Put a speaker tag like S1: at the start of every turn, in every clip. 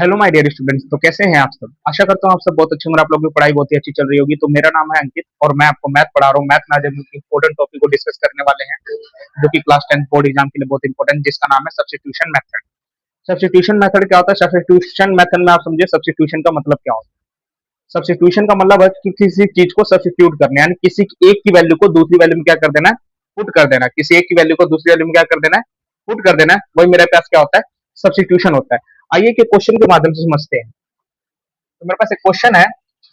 S1: Hello my dear students. तो कैसे हैं आप सब? आशा करता हूँ आप सब बहुत अच्छे होंगे। आप लोगों की पढ़ाई बहुत ही अच्छी चल रही होगी। तो मेरा नाम है अंकित और मैं आपको मैथ पढ़ा रहा हूँ। मैथ में आज हम इंपॉर्टेंट टॉपिक को डिस्कस करने वाले हैं, जो कि क्लास 10 बोर्ड एग्जाम के लिए बहुत इंपॉर्टेंट, जिसका नाम है सब्स्टिट्यूशन मेथड। सब्स्टिट्यूशन मेथड क्या होता है? सब्स्टिट्यूशन मेथड में आप समझिए सब्स्टिट्यूशन का मतलब क्या होता है। सब्स्टिट्यूशन का मतलब है कि किसी चीज को सब्स्टिट्यूट करना, यानी किसी एक की वैल्यू को दूसरी वैल्यू में क्या कर देना है, पुट कर देना। किसी एक की वैल्यू को दूसरी वैल्यू में क्या कर देना है, पुट कर देना है। वही मेरे पास क्या होता है, सब्स्टिट्यूशन होता है। आइए कि क्वेश्चन के माध्यम से समझते हैं। तो मेरे पास एक क्वेश्चन है,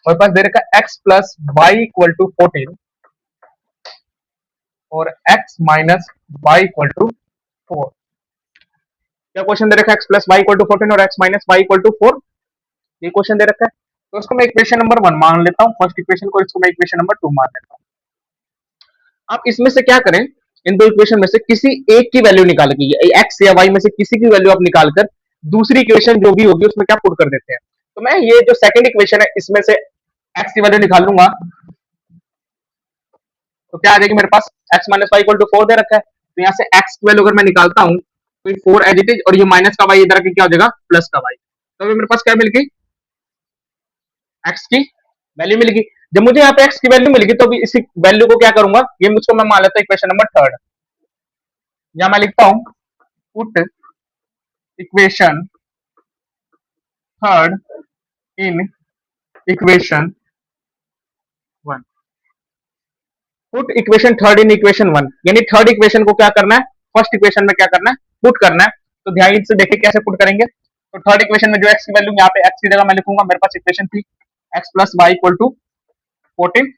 S1: मेरे पास दे रखा है x plus y equal to 14 और x minus y equal to 4। क्या क्वेश्चन दे रखा है? x plus y equal to 14 और x minus y equal to 4, ये क्वेश्चन दे रखा है। तो इसको मैं इक्वेशन नंबर 1 मान लेता हूँ, फर्स्ट इक्वेशन को। इसको मैं इक्वेशन नंबर 2 मान लेता हूँ। आप इसमें से क्या करें, इन दो इक्वेशन में से किसी एक की वैल्यू निकाल के, x या y में से किसी की वैल्यू आप निकालकर दूसरी इक्वेशन जो भी होगी उसमें क्या पुट कर देते हैं। तो मैं ये जो सेकंड इक्वेशन है इसमें से x की वैल्यू निकालूंगा, तो क्या आ जाएगी मेरे पास, x minus y equal to 4 दे रखा है। तो यहाँ से x की वैल्यू अगर मैं निकालता हूँ तो 4 एज इट इज, और ये माइनस का y इधर के क्या हो जाएगा, प्लस का y। तो अभी मेरे पास क्या मिल गई, x की वैल्यू मिल गई। जब मुझे यहाँ पे x की वैल्यू मिल गई तो अभी इसी वैल्यू को क्या करूंगा, ये मुझको मैं मान लेता हूँ इक्वेशन नंबर 3। यहाँ मैं लिखता हूँ put equation 3 in equation 1। Put equation 3 in equation 1, यानी थर्ड इक्वेशन को क्या करना है, फर्स्ट इक्वेशन में क्या करना है, पुट करना है। तो ध्यान से देखिए कैसे पुट करेंगे। तो थर्ड इक्वेशन में जो x की वैल्यू, यहाँ पे x की जगह मैं लिखूंगा, मेरे पास इक्वेशन थी x plus y equal to 14।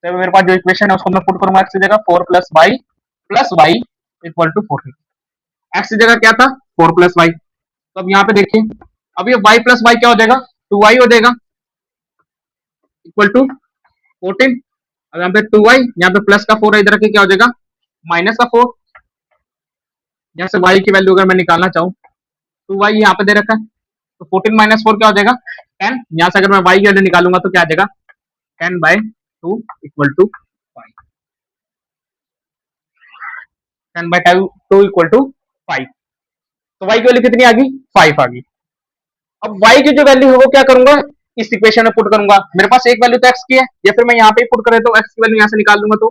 S1: तो मेरे पास जो इक्वेशन है उसको मैं पुट करूंगा x की जगह 4 plus y equal to 14। x की जगह क्या था, 4 प्लस वाई। तो अब यहाँ पे देखिए, अब ये y प्लस वाई क्या हो जाएगा, 2y हो जाएगा, इक्वल टू 14। अब यहाँ पे 2y, यहाँ पे प्लस का 4 है, इधर के क्या हो जाएगा, माइनस का 4। यहाँ से y की वैल्यू अगर मैं निकालना चाहूँ, 2y यहाँ पे दे रखा है, तो 14 माइनस 4 क्या हो जाएगा, 10। यहाँ से अगर मैं y की वैल्यू निकालूंगा तो क्या आ जाएगा, 10/2 इक्वल टू 5। 10/2 equal to 5। तो y की वैल्यू कितनी आ गई, 5 आ गई। अब y की जो वैल्यू है वो क्या करूंगा, इस इक्वेशन में पुट करूंगा। मेरे पास एक वैल्यू तो x की है, या फिर मैं यहाँ पे पुट कर देता हूँ, x की वैल्यू यहाँ से निकाल लूंगा तो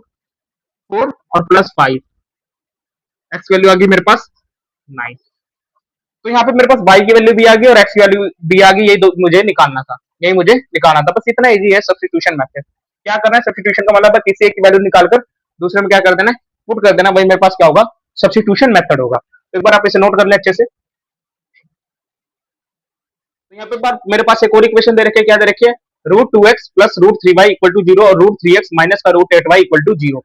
S1: 4 और प्लस 5, x वैल्यू आ गई मेरे पास 9। तो यहाँ पे मेरे पास y की वैल्यू भी आ गई और x की वैल्यू भी आ गई। यही मुझे निकालना था, यही मुझे निकालना था। बस इतना इजी है सब्स्टिट्यूशन मेथड। क्या करना है, सब्स्टिट्यूशन का मतलब है किसी एक की वैल्यू निकालकर दूसरे में क्या कर देना, पुट कर देना। वही मेरे पास क्या होगा, सब्स्टिट्यूशन मेथड होगा। तो एक बार आप इसे नोट कर ले अच्छे से। तो यहाँ पे बार मेरे पास एक और इक्वेशन दे रखी है, क्या दे रखी है, √2x plus √3y equal to 0 और √3x माइनस का √8y इक्वल टू 0।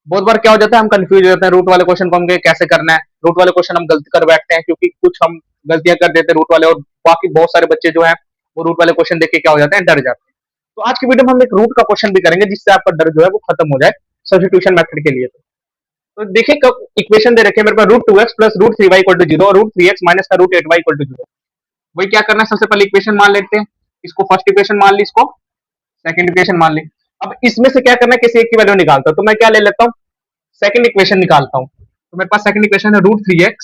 S1: बहुत बार क्या हो जाता है, हम कंफ्यूज हो जाते हैं, रूट वाले क्वेश्चन को हमें कैसे करना है। रूट वाले क्वेश्चन हम गलती कर बैठते हैं, क्योंकि कुछ हम गलतियां कर देते हैं रूट वाले, और बाकी बहुत सारे बच्चे जो है वो रूट वाले क्वेश्चन देख के क्या हो जाते हैं, डर जाते हैं। तो आज की वीडियो में हम एक रूट का क्वेश्चन भी करेंगे, जिससे आपका डर जो है वो खत्म हो जाए सब्स्टिट्यूशन मेथड के लिए। तो देखिए कब इक्वेशन दे रखे हैं मेरे पास, √2x plus √3y equal to 0 और √3x माइनस का √8y इक्वल टू 0। वही क्या करना है, सबसे पहले इक्वेशन मान लेते हैं। इसको फर्स्ट इक्वेशन मान ली, इसको सेकंड इक्वेशन मान ली। अब इसमें से क्या करना है, किसी एक की वैल्यू निकालता हूं। तो मैं क्या ले लेता हूँ, सेकंड इक्वेशन निकालता हूं। तो मेरे पास सेकंड इक्वेशन है √3x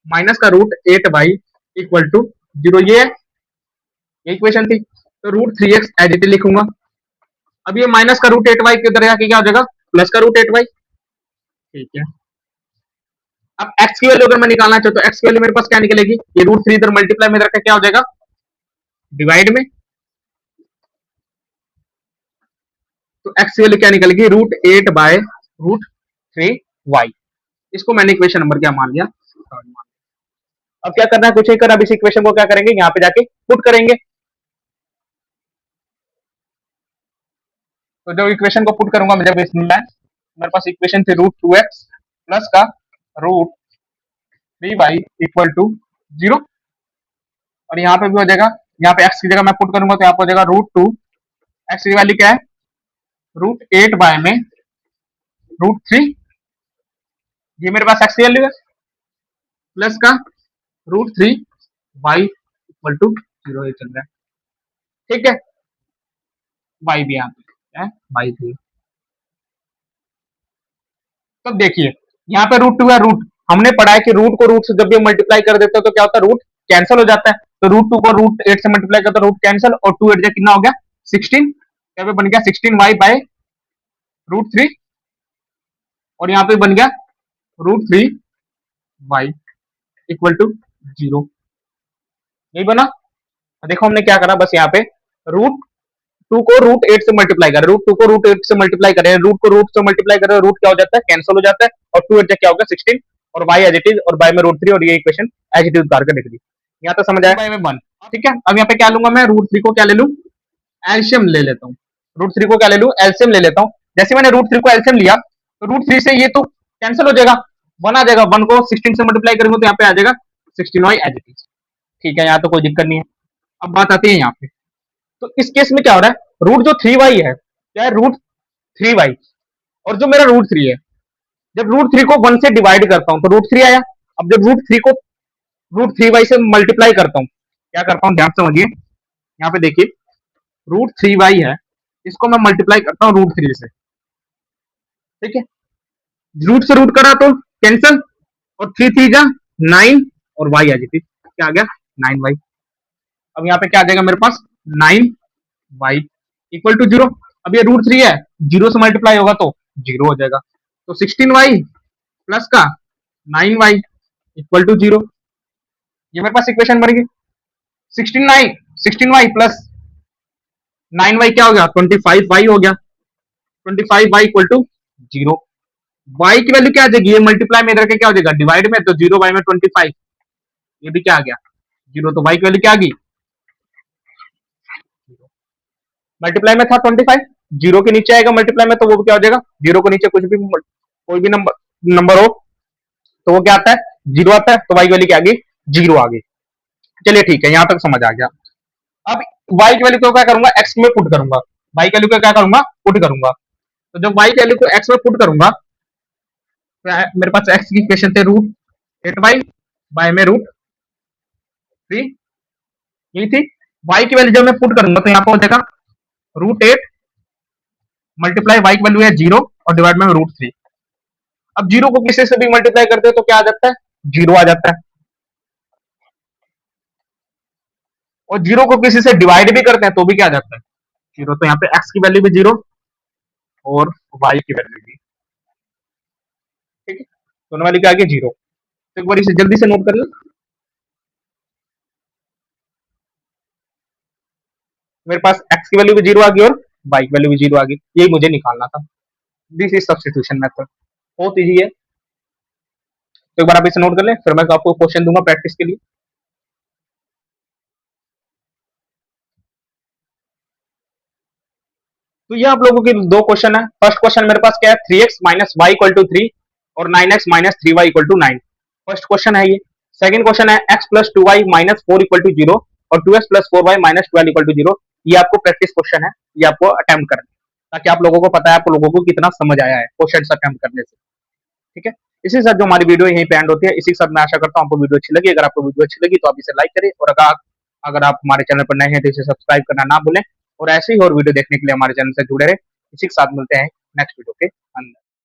S1: माइनस का √8y इक्वल टू 0। ये इक्वेशन थी। तो √3x एज इट इज लिखूंगा। अब ये माइनस का √8y किधर जाके क्या हो जाएगा, प्लस का √8y। ठीक है। अब x की वैल्यू अगर मैं निकालना चाहता हूँ, x की वैल्यू मेरे पास क्या निकलेगी, ये √3 इधर मल्टीप्लाई में रखा क्या हो जाएगा, डिवाइड में। तो x की वैल्यू क्या निकलेगी, √8/√3y। इसको मैंने इक्वेशन नंबर क्या मान लिया, थर्ड मान। अब क्या करना है, कुछ नहीं करना। अब इस इक्वेशन को क्या करेंगे, यहाँ पे जाके पुट करेंगे। तो जब इक्वेशन को पुट करूंगा मैं, जब इसमें मेरे पास इक्वेशन थी √2x प्लस का √3y इक्वल टू 0, और यहाँ पे भी हो जाएगा। यहाँ पे x की जगह मैं पुट करूंगा तो यहाँ पे हो जाएगा √2, x की वैल्यू क्या है, √8 में √3, ये मेरे पास x की वैल्यू है, प्लस का √3y इक्वल टू 0 ये चल रहा है। ठीक है, y भी यहाँ पे है, y भी। तो देखिए यहाँ पे √2 है, रूट हमने पढ़ा है कि रूट को रूट से जब भी मल्टीप्लाई कर देते हो तो क्या होता है, रूट कैंसिल हो जाता है। तो रूट 2 को रूट 8 से मल्टीप्लाई करते रूट कैंसिल और 2 8 कितना हो गया 16, यहाँ पे बन गया 16y बाय रूट 3 और यहाँ पे बन गया रूट 3y इक्वल टू 0। नहीं बना? देखो हमने क्या करा, बस यहाँ पे रूट 2 को रूट 8 से मल्टीप्लाई करें, रूट 2 को रूट 8 से मल्टीप्लाई करें, रूट को रूट से मल्टीप्लाई करें, रूट क्या हो जाता है कैंसिल हो जाता है और 2 8 क्या होगा 16 और y एज इट इज और y में रूट 3 और ये इक्वेशन एज इट इज उतार कर लिख दी। यहाँ तो समझ आया, y में 1। ठीक है, अब यहाँ पे क्या लूंगा मैं, रूट 3 को क्या ले लूं, एलसीएम ले लेता हूँ। रूट 3 को क्या ले लूं, एलसीएम ले लेता हूँ। जैसे मैंने रूट 3 को एलसीएम लिया तो रूट 3 से ये तो कैंसिल हो जाएगा, 1 आ जाएगा, 1 को 16 से मल्टीप्लाई करेंगे तो यहाँ पे आ जाएगा 16y एज इट इज। ठीक है, यहाँ तो कोई दिक्कत नहीं है। अब बात आती है यहाँ पे, तो इस केस में क्या हो रहा है, रूट जो 3y है क्या है, रूट 3y और जो मेरा रूट 3 है, जब रूट 3 को 1 से डिवाइड करता हूं तो रूट 3 आया। अब जब रूट 3 को रूट 3y से मल्टीप्लाई करता हूं, क्या करता हूं ध्यान से समझिए, यहाँ पे देखिए रूट 3y है, इसको मैं मल्टीप्लाई करता हूं रूट 3 से। ठीक है, रूट से रूट करा तो कैंसल और 3 3 जा 9 और y आ जाती, क्या आ गया 9y। अब यहाँ पे क्या आ जाएगा मेरे पास 9y इक्वल टू 0। अब ये रूट 3 है, 0 से मल्टीप्लाई होगा तो 0 हो जाएगा, तो 16y प्लस का 9y इक्वल टू 0। ये मेरे पास इक्वेशन बन गई। 16y प्लस 9y क्या हो गया 25y हो गया, 25y इक्वल टू 0। y की वैल्यू क्या आ जाएगी, ये मल्टीप्लाई में इधर के क्या हो जाएगा डिवाइड में, तो 0y में 25, ये भी क्या आ गया 0, तो y की वैल्यू क्या आ गई, मल्टीप्लाई में था 25, 0 के नीचे आएगा मल्टीप्लाई में तो वो क्या हो जाएगा, 0 के नीचे कुछ भी कोई भी नंबर हो तो वो क्या आता है 0 आता है, तो y की वैल्यू क्या आ गई 0 आ गई। चलिए ठीक है, यहां तक समझ आ गया। अब y की वैल्यू को क्या करूंगा, x में पुट करूंगा, y की वैल्यू को क्या करूंगा पुट करूंगा। तो जब y की वैल्यू को x में पुट करूंगा तो मेरे पास x की इक्वेशन थे रूट 8y बाय में रूट 3, यही थी। y की वैल्यू जब मैं पुट करूंगा तो यहाँ पर हो जाएगा रूट 8 मल्टीप्लाई y की वैल्यू है 0 और डिवाइड में रूट 3। अब 0 को किसी से भी मल्टीप्लाई करते हैं तो क्या आ जाता है 0 आ जाता है, और 0 को किसी से डिवाइड भी करते हैं तो भी क्या आ जाता है 0। तो यहाँ पे x की वैल्यू भी 0 और y की वैल्यू भी, ठीक है, दोनों वैल्यू क्या आ गई 0। तो एक बार इसे जल्दी से नोट कर लो, मेरे पास x की वैल्यू भी 0 आ गई और y की वैल्यू भी 0 आ गई, यही मुझे निकालना था। दिस इज सब्स्टिट्यूशन मेथड, बहुत इजी है। तो एक बार आप इसे नोट कर लें, फिर मैं आपको क्वेश्चन दूंगा प्रैक्टिस के लिए। तो ये आप लोगों के दो क्वेश्चन है। फर्स्ट क्वेश्चन मेरे पास क्या है, 3x minus y equal to 3 और 9x minus 3y equal to 9। First question है ये। सेकंड क्वेश्चन है x plus 2y minus 4 equal to 0 और 2x plus 4y minus 12 equal to 0। ये आपको प्रैक्टिस क्वेश्चन है, ये आपको अटेम्प्ट करना है ताकि आप लोगों को पता है आप लोगों को कितना समझ आया है क्वेश्चन अटेम्प्ट करने से। ठीक है, इसी के साथ जो हमारी वीडियो यहीं पे एंड होती है। इसी के साथ मैं आशा करता हूँ आपको वीडियो अच्छी लगी। अगर आपको वीडियो अच्छी लगी तो आप इसे लाइक करें और अगर आप हमारे चैनल पर नए हैं तो इसे सब्सक्राइब करना ना भूलें और ऐसे ही और वीडियो देखने के लिए हमारे चैनल से जुड़े रहे। इसी के साथ मिलते हैं नेक्स्ट वीडियो के अंदर।